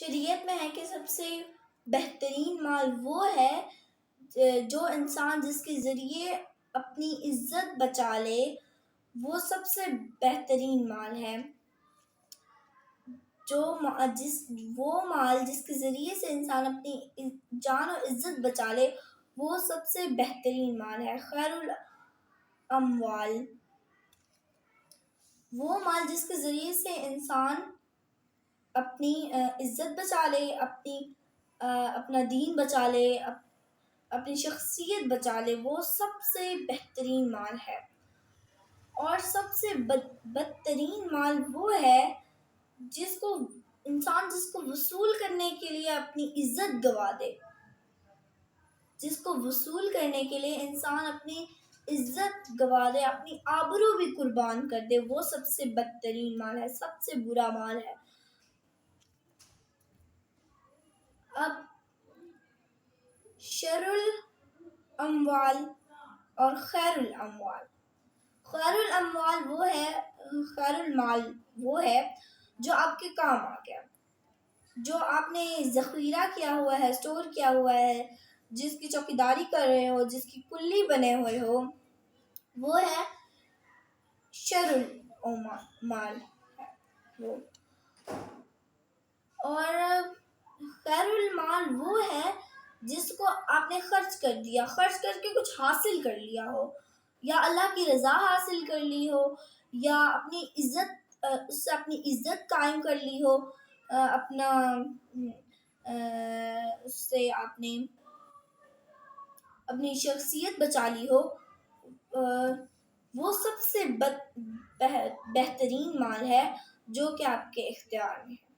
شریعت میں ہے کہ سب سے بہترین مال وہ ہے جو انسان جس کے ذریعے اپنی عزت بچا لے، وہ سب سے بہترین مال ہے۔ وہ مال جس کے ذریعے سے انسان اپنی جان اور عزت بچا لے، وہ سب سے بہترین مال ہے۔ خیر الاموال وہ مال جس کے ذریعے سے انسان اپنی عزت بچا لے، اپنا دین بچا لے، اپنی شخصیت بچا لے، وہ سب سے بہترین مال ہے۔ اور سب سے بدترین مال وہ ہے جس کو وصول کرنے کے لیے اپنی عزت گوا دے، جس کو وصول کرنے کے لیے انسان اپنی عزت گوا دے، اپنی آبرو بھی قربان کر دے، وہ سب سے بدترین مال ہے، سب سے برا مال ہے۔ اب شر الاموال اور خیر الاموال۔ خیر المال وہ ہے جو آپ کے کام آ گیا، جو آپ نے ذخیرہ کیا ہوا ہے، اسٹور کیا ہوا ہے، جس کی چوکیداری کر رہے ہو، جس کی کلی بنے ہوئے ہو، وہ ہے شر المال ہے۔ اور خیر المال وہ ہے جس کو آپ نے خرچ کر دیا، خرچ کر کے کچھ حاصل کر لیا ہو، یا اللہ کی رضا حاصل کر لی ہو، یا اس سے اپنی عزت قائم کر لی ہو، اس سے آپ نے اپنی شخصیت بچا لی ہو، وہ سب سے بہترین مال ہے جو کہ آپ کے اختیار میں ہے۔